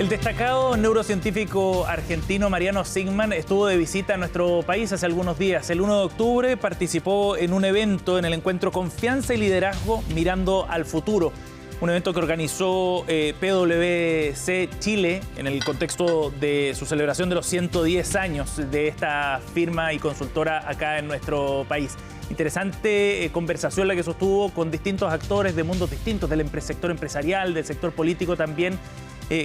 El destacado neurocientífico argentino Mariano Sigman estuvo de visita a nuestro país hace algunos días. El 1 de octubre participó en un evento en el encuentro Confianza y Liderazgo Mirando al Futuro, un evento que organizó PwC Chile en el contexto de su celebración de los 110 años de esta firma y consultora acá en nuestro país. Interesante conversación la que sostuvo con distintos actores de mundos distintos, del sector empresarial, del sector político también,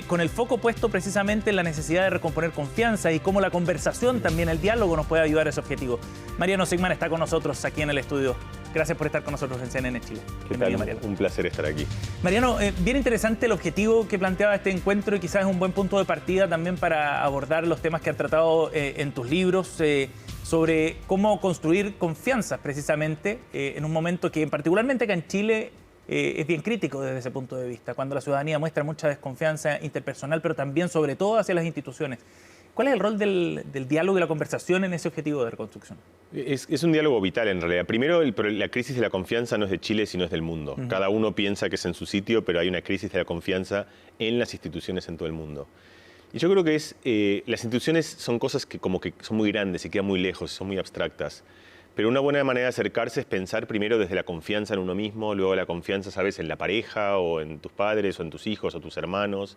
con el foco puesto precisamente en la necesidad de recomponer confianza y cómo la conversación, también el diálogo, nos puede ayudar a ese objetivo. Mariano Sigman está con nosotros aquí en el estudio. Gracias por estar con nosotros en CNN Chile. ¿Qué tal? Mariano. Un placer estar aquí. Mariano, bien interesante el objetivo que planteaba este encuentro y quizás es un buen punto de partida también para abordar los temas que han tratado en tus libros sobre cómo construir confianza precisamente en un momento que particularmente acá en Chile es bien crítico desde ese punto de vista, cuando la ciudadanía muestra mucha desconfianza interpersonal, pero también sobre todo hacia las instituciones. ¿Cuál es el rol del diálogo y la conversación en ese objetivo de reconstrucción? Es un diálogo vital en realidad. Primero, la crisis de la confianza no es de Chile, sino es del mundo. Cada uno piensa que es en su sitio, pero hay una crisis de la confianza en las instituciones en todo el mundo. Y yo creo que las instituciones son cosas que como que son muy grandes y quedan muy lejos, son muy abstractas. Pero una buena manera de acercarse es pensar primero desde la confianza en uno mismo, luego la confianza, ¿sabes?, en la pareja, o en tus padres, o en tus hijos, o tus hermanos.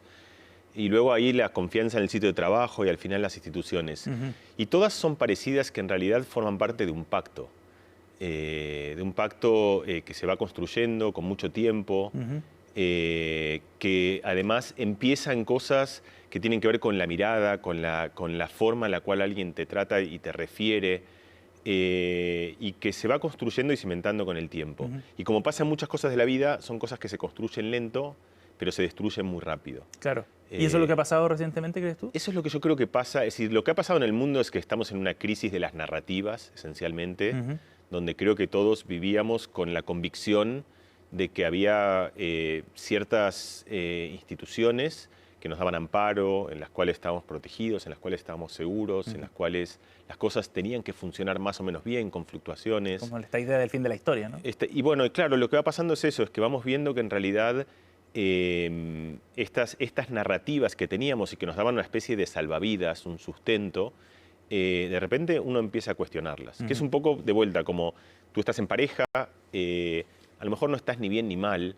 Y luego ahí la confianza en el sitio de trabajo y al final las instituciones. Y todas son parecidas, que en realidad forman parte de un pacto. Que se va construyendo con mucho tiempo, que además empieza en cosas que tienen que ver con la mirada, con la forma en la cual alguien te trata y te refiere, y que se va construyendo y cimentando con el tiempo. Y como pasa en muchas cosas de la vida, son cosas que se construyen lento, pero se destruyen muy rápido. Claro. ¿Y eso es lo que ha pasado recientemente, crees tú? Eso es lo que yo creo que pasa. Es decir, lo que ha pasado en el mundo es que estamos en una crisis de las narrativas, esencialmente, donde creo que todos vivíamos con la convicción de que había ciertas instituciones que nos daban amparo, en las cuales estábamos protegidos, en las cuales estábamos seguros, en las cuales las cosas tenían que funcionar más o menos bien, con fluctuaciones. Como esta idea del fin de la historia, ¿no? Y bueno, claro, lo que va pasando es eso, es que vamos viendo que en realidad estas narrativas que teníamos y que nos daban una especie de salvavidas, un sustento, de repente uno empieza a cuestionarlas. Que es un poco de vuelta, como tú estás en pareja, a lo mejor no estás ni bien ni mal,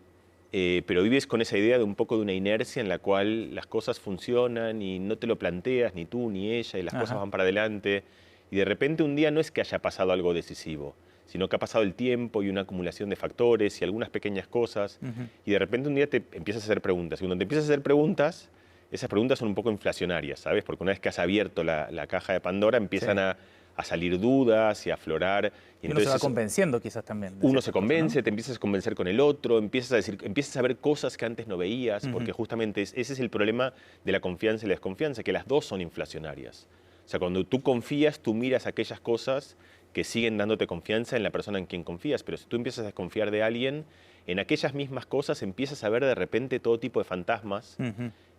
pero vives con esa idea de un poco de una inercia en la cual las cosas funcionan y no te lo planteas, ni tú ni ella, y las cosas van para adelante. Y de repente un día no es que haya pasado algo decisivo, sino que ha pasado el tiempo y una acumulación de factores y algunas pequeñas cosas. Y de repente un día te empiezas a hacer preguntas. Y cuando te empiezas a hacer preguntas, esas preguntas son un poco inflacionarias, ¿sabes? Porque una vez que has abierto la caja de Pandora, empiezan a salir dudas y a aflorar. Y entonces uno se va convenciendo quizás también. Uno se convence, ¿no? Te empiezas a convencer con el otro, empiezas a ver cosas que antes no veías, porque justamente ese es el problema de la confianza y la desconfianza, que las dos son inflacionarias. O sea, cuando tú confías, tú miras aquellas cosas que siguen dándote confianza en la persona en quien confías, pero si tú empiezas a desconfiar de alguien, en aquellas mismas cosas empiezas a ver de repente todo tipo de fantasmas,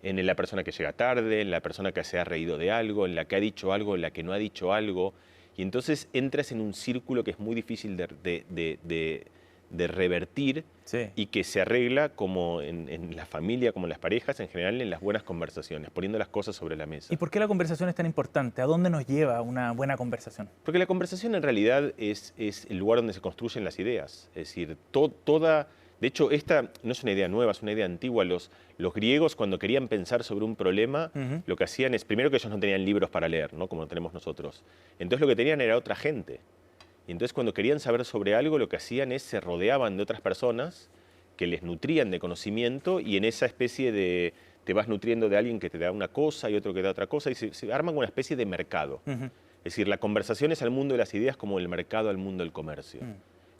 en la persona que llega tarde, en la persona que se ha reído de algo, en la que ha dicho algo, en la que no ha dicho algo, y entonces entras en un círculo que es muy difícil de revertir y que se arregla como en la familia, como en las parejas, en general en las buenas conversaciones, poniendo las cosas sobre la mesa. ¿Y por qué la conversación es tan importante? ¿A dónde nos lleva una buena conversación? Porque la conversación en realidad es el lugar donde se construyen las ideas. Es decir, de hecho, esta no es una idea nueva, es una idea antigua. Los griegos, cuando querían pensar sobre un problema, lo que hacían es, primero, que ellos no tenían libros para leer, ¿no?, como tenemos nosotros. Entonces lo que tenían era otra gente. Y entonces cuando querían saber sobre algo, lo que hacían es se rodeaban de otras personas que les nutrían de conocimiento, y en esa especie de te vas nutriendo de alguien que te da una cosa y otro que te da otra cosa, y se arman una especie de mercado. Es decir, la conversación es al mundo de las ideas como el mercado al mundo del comercio.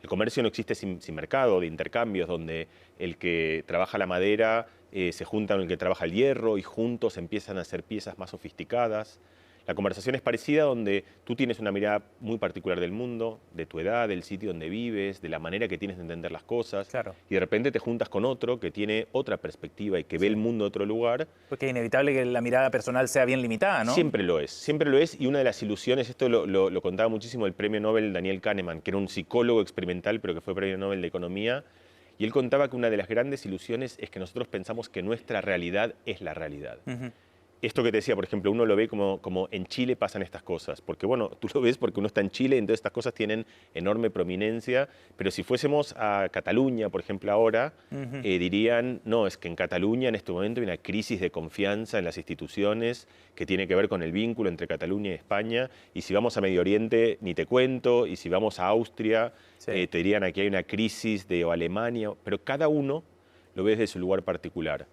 El comercio no existe sin mercado, de intercambios, donde el que trabaja la madera se junta con el que trabaja el hierro y juntos empiezan a hacer piezas más sofisticadas. La conversación es parecida, donde tú tienes una mirada muy particular del mundo, de tu edad, del sitio donde vives, de la manera que tienes de entender las cosas. Claro. Y de repente te juntas con otro que tiene otra perspectiva y que ve el mundo de otro lugar. Porque es inevitable que la mirada personal sea bien limitada, ¿no? Siempre lo es, y una de las ilusiones, esto lo contaba muchísimo el premio Nobel Daniel Kahneman, que era un psicólogo experimental, pero que fue premio Nobel de Economía, Y él contaba que una de las grandes ilusiones es que nosotros pensamos que nuestra realidad es la realidad. Esto que te decía, por ejemplo, uno lo ve como en Chile pasan estas cosas, porque bueno, tú lo ves porque uno está en Chile, entonces estas cosas tienen enorme prominencia, pero si fuésemos a Cataluña, por ejemplo, ahora, dirían, no, es que en Cataluña en este momento hay una crisis de confianza en las instituciones que tiene que ver con el vínculo entre Cataluña y España, y si vamos a Medio Oriente, ni te cuento, y si vamos a Austria, te dirían aquí hay una crisis de Alemania, pero cada uno lo ve desde su lugar particular.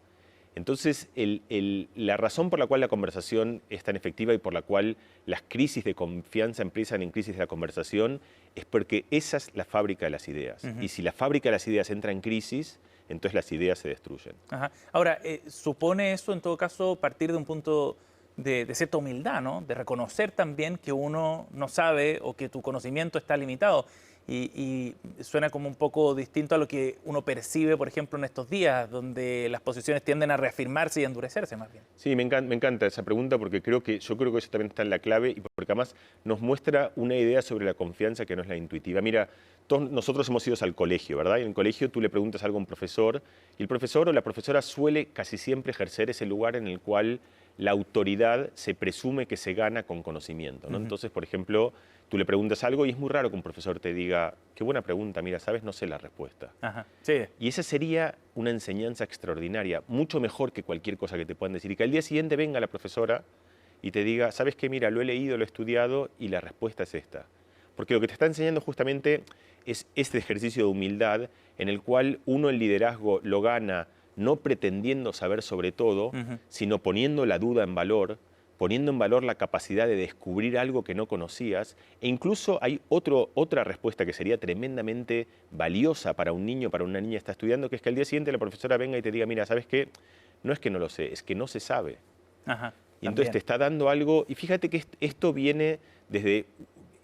Entonces, la razón por la cual la conversación es tan efectiva y por la cual las crisis de confianza empiezan en crisis de la conversación es porque esa es la fábrica de las ideas. Y si la fábrica de las ideas entra en crisis, entonces las ideas se destruyen. Ahora, supone eso en todo caso partir de un punto de cierta humildad, ¿no? De reconocer también que uno no sabe o que tu conocimiento está limitado. Y suena como un poco distinto a lo que uno percibe, por ejemplo, en estos días, donde las posiciones tienden a reafirmarse y a endurecerse más bien. Sí, me encanta esa pregunta porque yo creo que eso también está en la clave y porque además nos muestra una idea sobre la confianza que no es la intuitiva. Mira, todos nosotros hemos ido al colegio, ¿verdad? Y en el colegio tú le preguntas algo a un profesor y el profesor o la profesora suele casi siempre ejercer ese lugar en el cual la autoridad se presume que se gana con conocimiento, ¿no? Entonces, por ejemplo, tú le preguntas algo y es muy raro que un profesor te diga, qué buena pregunta, mira, sabes, no sé la respuesta. Sí. Y esa sería una enseñanza extraordinaria, mucho mejor que cualquier cosa que te puedan decir. Y que al día siguiente venga la profesora y te diga, sabes qué, mira, lo he leído, lo he estudiado y la respuesta es esta. Porque lo que te está enseñando justamente es este ejercicio de humildad en el cual uno el liderazgo lo gana no pretendiendo saber sobre todo, sino poniendo la duda en valor, poniendo en valor la capacidad de descubrir algo que no conocías. E incluso hay otra respuesta que sería tremendamente valiosa para un niño, para una niña que está estudiando, que es que al día siguiente la profesora venga y te diga, mira, ¿sabes qué? No es que no lo sé, es que no se sabe. Y entonces te está dando algo, y fíjate que esto viene desde...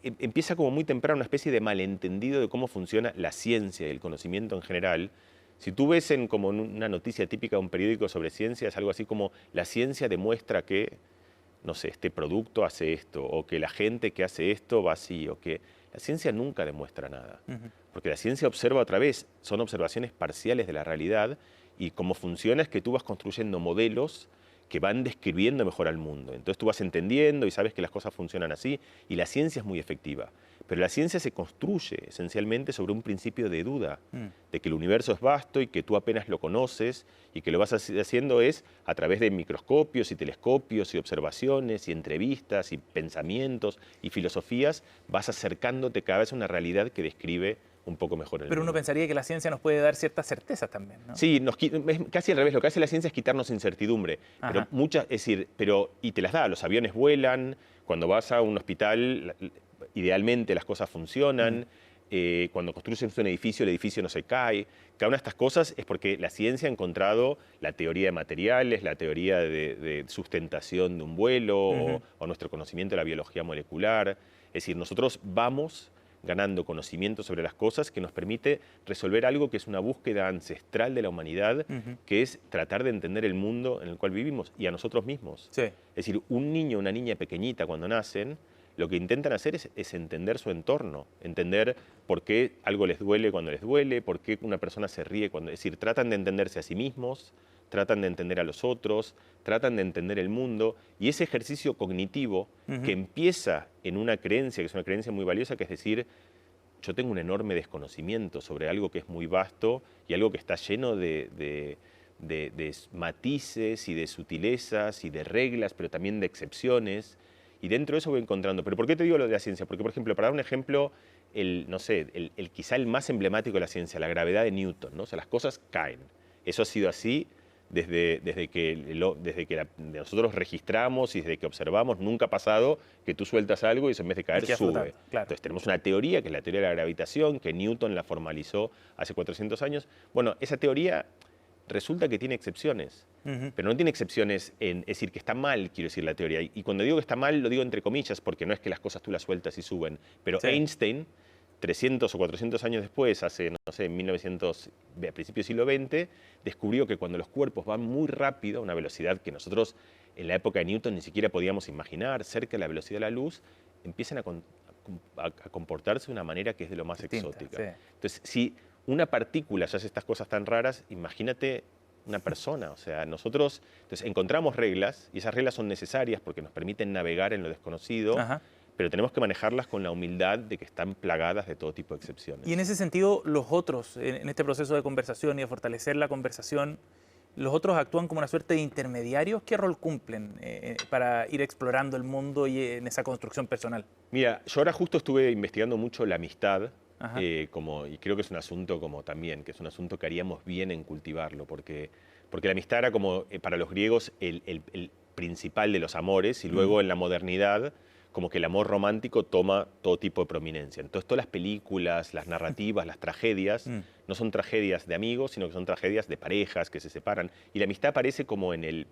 Empieza como muy temprano una especie de malentendido de cómo funciona la ciencia y el conocimiento en general. Si tú ves como una noticia típica de un periódico sobre ciencia, es algo así como la ciencia demuestra que, no sé, este producto hace esto, o que la gente que hace esto va así, o que la ciencia nunca demuestra nada. Porque la ciencia observa otra vez, son observaciones parciales de la realidad, y cómo funciona es que tú vas construyendo modelos que van describiendo mejor al mundo. Entonces tú vas entendiendo y sabes que las cosas funcionan así, y la ciencia es muy efectiva. Pero la ciencia se construye esencialmente sobre un principio de duda, de que el universo es vasto y que tú apenas lo conoces, y que lo vas haciendo es a través de microscopios y telescopios y observaciones y entrevistas y pensamientos y filosofías, vas acercándote cada vez a una realidad que describe un poco mejor el mundo. Pero uno pensaría que la ciencia nos puede dar ciertas certezas también, ¿no? Sí, es casi al revés. Lo que hace la ciencia es quitarnos incertidumbre. Pero y te las da. Los aviones vuelan, cuando vas a un hospital, idealmente las cosas funcionan. Cuando construyes un edificio, el edificio no se cae. Cada una de estas cosas es porque la ciencia ha encontrado la teoría de materiales, la teoría de sustentación de un vuelo, o nuestro conocimiento de la biología molecular. Es decir, nosotros vamos ganando conocimiento sobre las cosas que nos permite resolver algo que es una búsqueda ancestral de la humanidad, que es tratar de entender el mundo en el cual vivimos y a nosotros mismos. Es decir, un niño o una niña pequeñita cuando nacen, lo que intentan hacer es entender su entorno, entender por qué algo les duele cuando les duele, por qué una persona se ríe cuando... Es decir, tratan de entenderse a sí mismos, tratan de entender a los otros, tratan de entender el mundo, y ese ejercicio cognitivo que empieza en una creencia, que es una creencia muy valiosa, que es decir, yo tengo un enorme desconocimiento sobre algo que es muy vasto y algo que está lleno de matices y de sutilezas y de reglas, pero también de excepciones, y dentro de eso voy encontrando. ¿Pero por qué te digo lo de la ciencia? Porque, por ejemplo, para dar un ejemplo, quizá el más emblemático de la ciencia, la gravedad de Newton, ¿no? O sea, las cosas caen. Eso ha sido así desde que nosotros registramos y desde que observamos. Nunca ha pasado que tú sueltas algo y eso en vez de caer sube. Entonces tenemos una teoría, que es la teoría de la gravitación, que Newton la formalizó hace 400 años. Bueno, esa teoría resulta que tiene excepciones, pero no tiene excepciones es decir, que está mal, quiero decir, la teoría. Y cuando digo que está mal, lo digo entre comillas, porque no es que las cosas tú las sueltas y suben. Pero Einstein, 300 o 400 años después, hace, no sé, en 1900, a principios del siglo XX, descubrió que cuando los cuerpos van muy rápido, a una velocidad que nosotros en la época de Newton ni siquiera podíamos imaginar, cerca de la velocidad de la luz, empiezan a comportarse de una manera que es de lo más exótica. Entonces, si una partícula ya hace estas cosas tan raras, imagínate una persona. O sea, nosotros entonces, encontramos reglas y esas reglas son necesarias porque nos permiten navegar en lo desconocido, Ajá. pero tenemos que manejarlas con la humildad de que están plagadas de todo tipo de excepciones. Y en ese sentido, los otros, en este proceso de conversación y de fortalecer la conversación, ¿los otros actúan como una suerte de intermediarios? ¿Qué rol cumplen para ir explorando el mundo y en esa construcción personal? Mira, yo ahora justo estuve investigando mucho la amistad, Ajá. y creo que es un asunto como también, que es un asunto que haríamos bien en cultivarlo, porque la amistad era como para los griegos el principal de los amores, y luego en la modernidad como que el amor romántico toma todo tipo de prominencia. Entonces todas las películas, las narrativas, las tragedias, no son tragedias de amigos, sino que son tragedias de parejas que se separan. Y la amistad aparece como un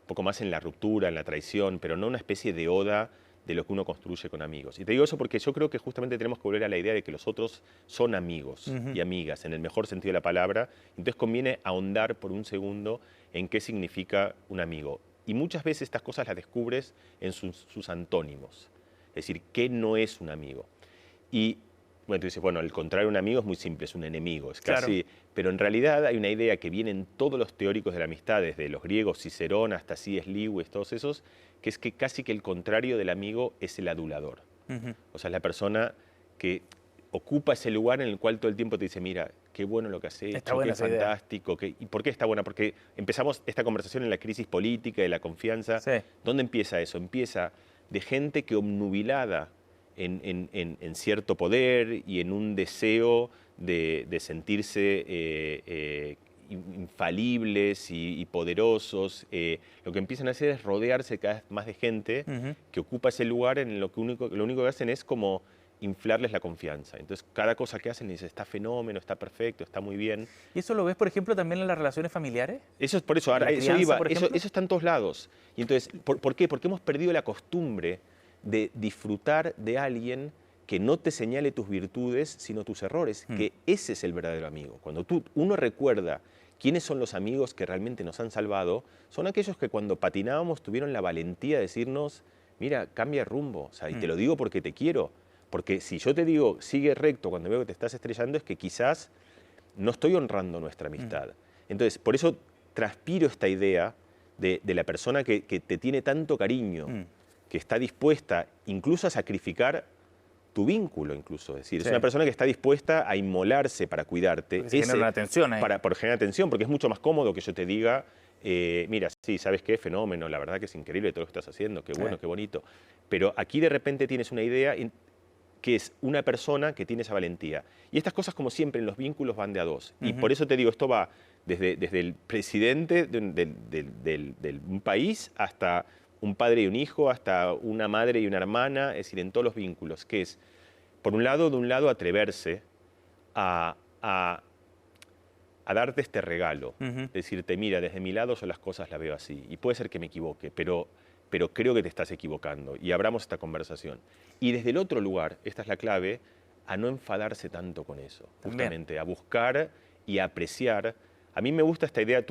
poco más en la ruptura, en la traición, pero no una especie de oda de lo que uno construye con amigos. Y te digo eso porque yo creo que justamente tenemos que volver a la idea de que los otros son amigos y amigas, en el mejor sentido de la palabra. Entonces conviene ahondar por un segundo en qué significa un amigo. Y muchas veces estas cosas las descubres en sus antónimos. Es decir, ¿qué no es un amigo? Y bueno, tú dices, bueno, el contrario de un amigo es muy simple, es un enemigo. Es casi, claro. Pero en realidad hay una idea que viene en todos los teóricos de la amistad, desde los griegos, Cicerón hasta C.S. Lewis, todos esos, que es que casi que el contrario del amigo es el adulador. O sea, es la persona que ocupa ese lugar en el cual todo el tiempo te dice, mira, qué bueno lo que has hecho, qué fantástico. ¿Y por qué está buena? Porque empezamos esta conversación en la crisis política, de la confianza. Sí. ¿Dónde empieza eso? Empieza de gente que obnubilada en cierto poder y en un deseo de sentirse infalibles y poderosos, lo que empiezan a hacer es rodearse cada vez más de gente que ocupa ese lugar en lo único que hacen es como inflarles la confianza. Entonces, cada cosa que hacen dice, está fenómeno, está perfecto, está muy bien. ¿Y eso lo ves, por ejemplo, también en las relaciones familiares? Eso es por eso, ahora, crianza, eso está en todos lados. Y entonces, ¿por qué? Porque hemos perdido la costumbre de disfrutar de alguien que no te señale tus virtudes, sino tus errores, que ese es el verdadero amigo. Cuando uno recuerda quiénes son los amigos que realmente nos han salvado, son aquellos que cuando patinábamos tuvieron la valentía de decirnos, mira, cambia rumbo, o sea, y te lo digo porque te quiero. Porque si yo te digo, sigue recto cuando veo que te estás estrellando, es que quizás no estoy honrando nuestra amistad. Entonces, por eso transpiro esta idea de la persona que te tiene tanto cariño, que está dispuesta incluso a sacrificar tu vínculo, incluso. Es decir, es una persona que está dispuesta a inmolarse para cuidarte. Porque genera una atención ahí. Por generar atención, porque es mucho más cómodo que yo te diga, mira, sí, ¿sabes qué? Fenómeno, la verdad que es increíble todo lo que estás haciendo, qué bueno, qué bonito. Pero aquí de repente tienes una idea que es una persona que tiene esa valentía. Y estas cosas, como siempre, en los vínculos van de a dos. Y por eso te digo, esto va desde el presidente de un país hasta un padre y un hijo, hasta una madre y una hermana, es decir, en todos los vínculos, que es, por un lado, atreverse a darte este regalo, decirte, mira, desde mi lado yo las cosas las veo así, y puede ser que me equivoque, pero creo que te estás equivocando, y abramos esta conversación. Y desde el otro lugar, esta es la clave, a no enfadarse tanto con eso, justamente, a buscar y a apreciar. A mí me gusta esta idea,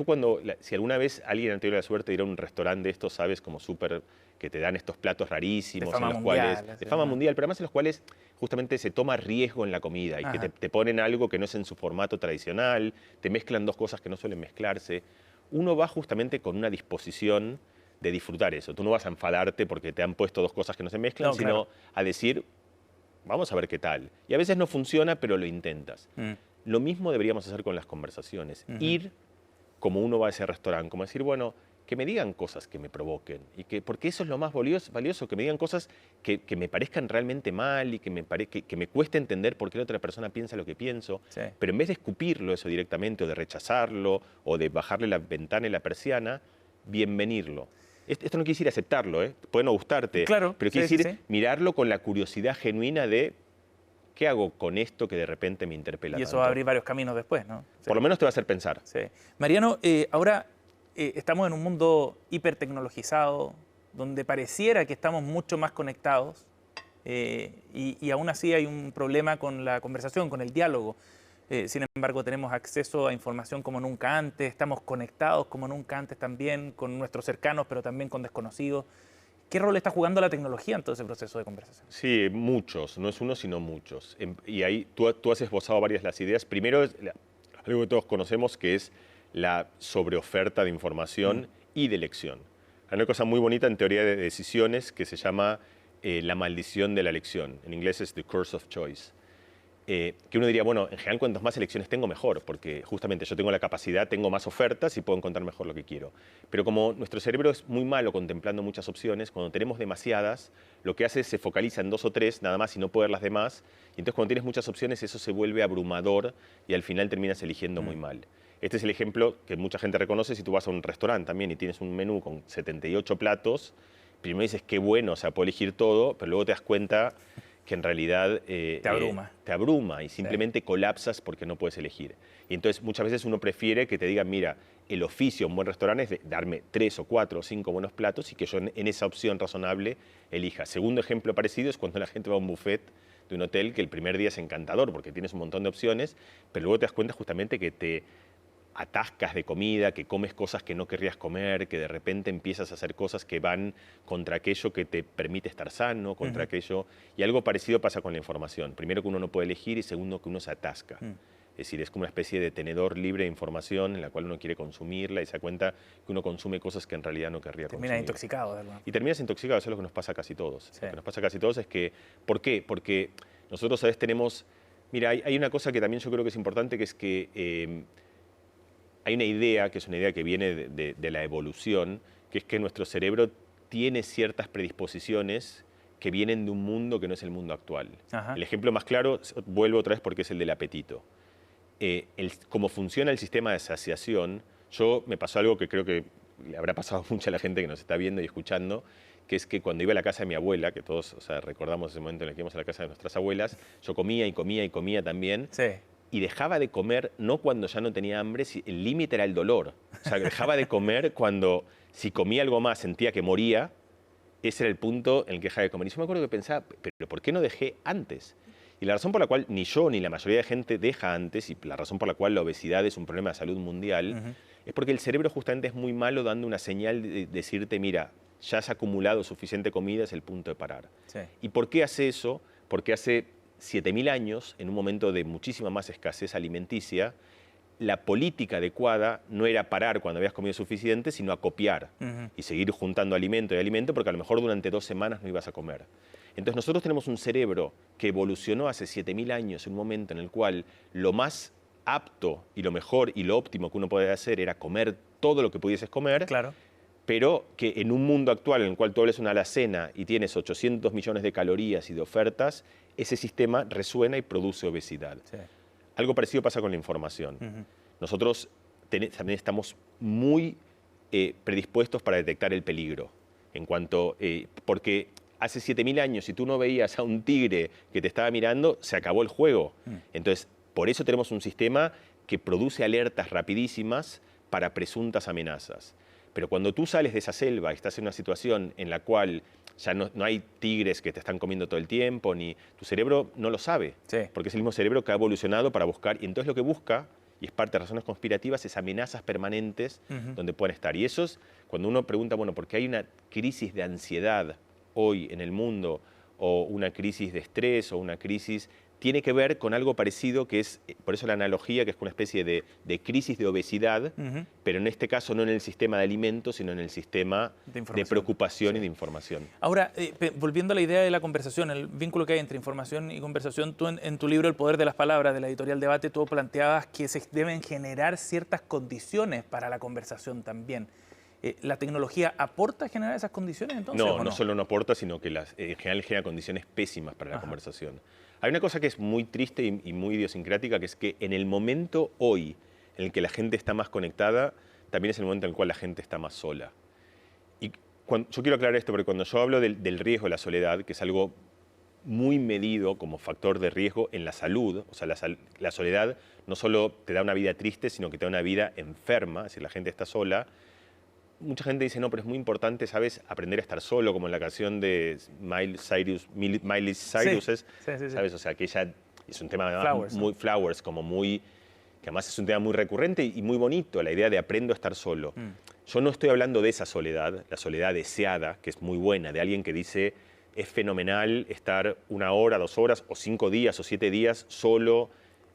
si alguna vez alguien ha tenido la suerte de ir a un restaurante de estos, sabes, como súper, que te dan estos platos rarísimos, de fama mundial, pero además en los cuales justamente se toma riesgo en la comida y que te ponen algo que no es en su formato tradicional, te mezclan dos cosas que no suelen mezclarse. Uno va justamente con una disposición de disfrutar eso. Tú no vas a enfadarte porque te han puesto dos cosas que no se mezclan, sino a decir, vamos a ver qué tal. Y a veces no funciona, pero lo intentas. Lo mismo deberíamos hacer con las conversaciones. Ir como uno va a ese restaurante, como decir, bueno, que me digan cosas que me provoquen. Porque eso es lo más valioso, que me digan cosas que me parezcan realmente mal y que me cueste entender por qué la otra persona piensa lo que pienso. Pero en vez de escupirlo eso directamente, o de rechazarlo, o de bajarle la ventana y la persiana, bienvenirlo. Esto no quiere decir aceptarlo, puede no gustarte, claro, pero quiere decir mirarlo con la curiosidad genuina de ¿qué hago con esto que de repente me interpela tanto? Y eso tanto? va a abrir varios caminos después, ¿no? Por lo menos te va a hacer pensar. Mariano, ahora estamos en un mundo hipertecnologizado, donde pareciera que estamos mucho más conectados y aún así hay un problema con la conversación, con el diálogo. Sin embargo, tenemos acceso a información como nunca antes, estamos conectados como nunca antes también con nuestros cercanos, pero también con desconocidos. ¿Qué rol está jugando la tecnología en todo ese proceso de conversación? Sí, muchos, no es uno, sino muchos. Y ahí tú has esbozado varias las ideas. Primero, algo que todos conocemos, que es la sobreoferta de información y de elección. Hay una cosa muy bonita en teoría de decisiones que se llama la maldición de la elección. En inglés es the curse of choice. Que uno diría, bueno, en general cuantas más elecciones tengo mejor, porque justamente yo tengo la capacidad, tengo más ofertas y puedo encontrar mejor lo que quiero. Pero como nuestro cerebro es muy malo contemplando muchas opciones, cuando tenemos demasiadas, lo que hace es se focaliza en 2 o 3 nada más y no puede ver las demás. Y entonces cuando tienes muchas opciones eso se vuelve abrumador y al final terminas eligiendo muy mal. Este es el ejemplo que mucha gente reconoce si tú vas a un restaurante también y tienes un menú con 78 platos. Primero dices, qué bueno, o sea, puedo elegir todo, pero luego te das cuenta que en realidad te abruma y simplemente colapsas porque no puedes elegir. Y entonces muchas veces uno prefiere que te digan, mira, el oficio en un buen restaurante es de darme 3 o 4 o 5 buenos platos y que yo en esa opción razonable elija. Segundo ejemplo parecido es cuando la gente va a un buffet de un hotel que el primer día es encantador porque tienes un montón de opciones, pero luego te das cuenta justamente que te atascas de comida, que comes cosas que no querrías comer, que de repente empiezas a hacer cosas que van contra aquello que te permite estar sano, contra aquello... Y algo parecido pasa con la información. Primero que uno no puede elegir y segundo que uno se atasca. Es decir, es como una especie de tenedor libre de información en la cual uno quiere consumirla y se da cuenta que uno consume cosas que en realidad no querría consumir. Termina intoxicado, ¿verdad? Y terminas intoxicado, eso es lo que nos pasa a casi todos. Sí. Lo que nos pasa a casi todos es que... ¿Por qué? Porque nosotros a veces tenemos... Mira, hay una cosa que también yo creo que es importante, que es que... hay una idea, que es una idea que viene de la evolución, que es que nuestro cerebro tiene ciertas predisposiciones que vienen de un mundo que no es el mundo actual. El ejemplo más claro, vuelvo otra vez porque es el del apetito. Cómo funciona el sistema de saciación, me pasó algo que creo que le habrá pasado mucho a la gente que nos está viendo y escuchando, que es que cuando iba a la casa de mi abuela, que todos recordamos ese momento en el que íbamos a la casa de nuestras abuelas, yo comía y comía y comía también. Sí. Y dejaba de comer no cuando ya no tenía hambre, el límite era el dolor. O sea, dejaba de comer cuando, si comía algo más, sentía que moría. Ese era el punto en el que dejaba de comer. Y yo me acuerdo que pensaba, ¿pero por qué no dejé antes? Y la razón por la cual ni yo ni la mayoría de gente deja antes, y la razón por la cual la obesidad es un problema de salud mundial, es porque el cerebro justamente es muy malo dando una señal de decirte, mira, ya has acumulado suficiente comida, es el punto de parar. Sí. ¿Y por qué hace eso? Porque hace 7.000 años, en un momento de muchísima más escasez alimenticia, la política adecuada no era parar cuando habías comido suficiente, sino acopiar y seguir juntando alimento y alimento, porque a lo mejor durante 2 semanas no ibas a comer. Entonces nosotros tenemos un cerebro que evolucionó hace 7.000 años, en un momento en el cual lo más apto y lo mejor y lo óptimo que uno podía hacer era comer todo lo que pudieses comer. Claro. Pero que en un mundo actual en el cual tú hables una alacena y tienes 800 millones de calorías y de ofertas, ese sistema resuena y produce obesidad. Sí. Algo parecido pasa con la información. Nosotros también estamos muy predispuestos para detectar el peligro. Porque hace 7.000 años, si tú no veías a un tigre que te estaba mirando, se acabó el juego. Entonces, por eso tenemos un sistema que produce alertas rapidísimas para presuntas amenazas. Pero cuando tú sales de esa selva y estás en una situación en la cual ya no hay tigres que te están comiendo todo el tiempo, ni tu cerebro no lo sabe, porque es el mismo cerebro que ha evolucionado para buscar, y entonces lo que busca, y es parte de razones conspirativas, es amenazas permanentes donde pueden estar. Y eso es cuando uno pregunta, bueno, ¿por qué hay una crisis de ansiedad hoy en el mundo, o una crisis de estrés, o una crisis... Tiene que ver con algo parecido, que es, por eso la analogía, que es una especie de crisis de obesidad, pero en este caso no en el sistema de alimentos, sino en el sistema de preocupación y de información. Ahora, volviendo a la idea de la conversación, el vínculo que hay entre información y conversación, tú en tu libro El Poder de las Palabras, de la editorial Debate, tú planteabas que se deben generar ciertas condiciones para la conversación también. ¿La tecnología aporta a generar esas condiciones entonces? No solo no aporta, sino que en general genera condiciones pésimas para la conversación. Hay una cosa que es muy triste y muy idiosincrática, que es que en el momento hoy en el que la gente está más conectada, también es el momento en el cual la gente está más sola. Y yo quiero aclarar esto, porque cuando yo hablo del riesgo de la soledad, que es algo muy medido como factor de riesgo en la salud, o sea, la soledad no solo te da una vida triste, sino que te da una vida enferma, es decir, la gente está sola. Mucha gente dice, no, pero es muy importante, ¿sabes?, aprender a estar solo, como en la canción de Miley Cyrus, ¿sabes? O sea, que ella es un tema que además es un tema muy recurrente y muy bonito, la idea de aprendo a estar solo. Yo no estoy hablando de esa soledad, la soledad deseada, que es muy buena, de alguien que dice, es fenomenal estar 1 hora, 2 horas, o 5 días, o 7 días solo,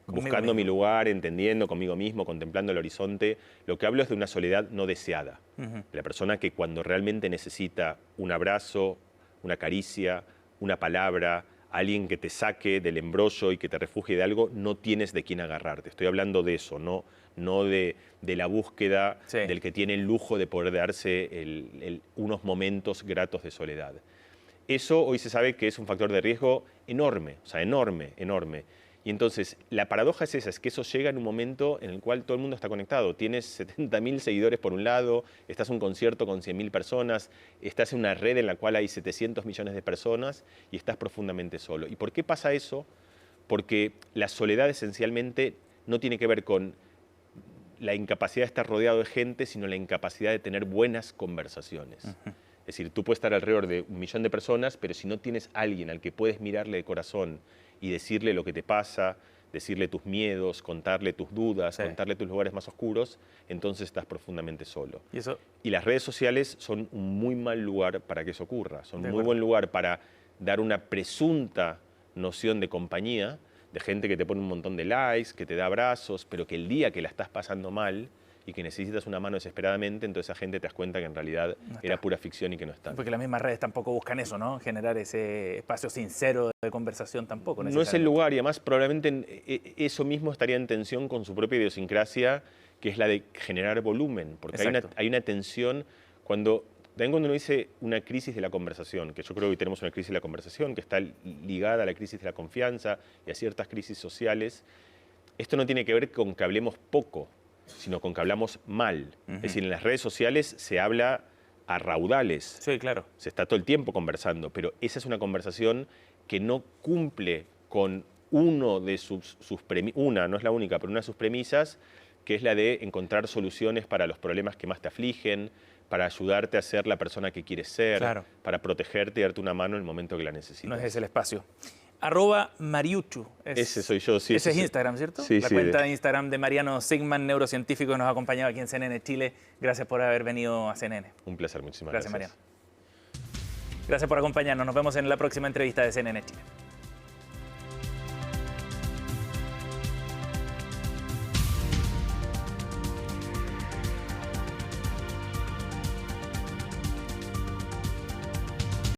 buscando mi lugar, entendiendo conmigo mismo, contemplando el horizonte. Lo que hablo es de una soledad no deseada. De la persona que cuando realmente necesita un abrazo, una caricia, una palabra, alguien que te saque del embrollo y que te refugie de algo, no tienes de quién agarrarte. Estoy hablando de eso, no de la búsqueda del que tiene el lujo de poder darse unos momentos gratos de soledad. Eso hoy se sabe que es un factor de riesgo enorme, o sea, enorme, enorme. Y entonces, la paradoja es esa, es que eso llega en un momento en el cual todo el mundo está conectado. Tienes 70.000 seguidores por un lado, estás en un concierto con 100.000 personas, estás en una red en la cual hay 700 millones de personas y estás profundamente solo. ¿Y por qué pasa eso? Porque la soledad esencialmente no tiene que ver con la incapacidad de estar rodeado de gente, sino la incapacidad de tener buenas conversaciones. Es decir, tú puedes estar alrededor de 1 millón de personas, pero si no tienes alguien al que puedes mirarle de corazón y decirle lo que te pasa, decirle tus miedos, contarle tus dudas, contarle tus lugares más oscuros, entonces estás profundamente solo. Y las redes sociales son un muy mal lugar para que eso ocurra. Son un muy buen lugar para dar una presunta noción de compañía, de gente que te pone un montón de likes, que te da abrazos, pero que el día que la estás pasando mal y que necesitas una mano desesperadamente, entonces esa gente te das cuenta que en realidad era pura ficción y que no está. Porque las mismas redes tampoco buscan eso, ¿no? Generar ese espacio sincero de conversación tampoco. No es el lugar, y además probablemente eso mismo estaría en tensión con su propia idiosincrasia, que es la de generar volumen, porque hay una tensión también cuando uno dice una crisis de la conversación, que yo creo que hoy tenemos una crisis de la conversación que está ligada a la crisis de la confianza y a ciertas crisis sociales, esto no tiene que ver con que hablemos poco, sino con que hablamos mal. Es decir, en las redes sociales se habla a raudales. Sí, claro. Se está todo el tiempo conversando, pero esa es una conversación que no cumple con uno de sus premisas, no es la única, pero una de sus premisas, que es la de encontrar soluciones para los problemas que más te afligen, para ayudarte a ser la persona que quieres ser, para protegerte y darte una mano en el momento que la necesitas. No es ese el espacio. @Mariuchu. Ese soy yo, sí. Ese es Instagram, ¿cierto? Sí, la cuenta de Instagram de Mariano Sigman, neurocientífico que nos ha acompañado aquí en CNN Chile. Gracias por haber venido a CNN. Un placer, muchísimas gracias. Gracias, Mariano. Gracias por acompañarnos. Nos vemos en la próxima entrevista de CNN Chile.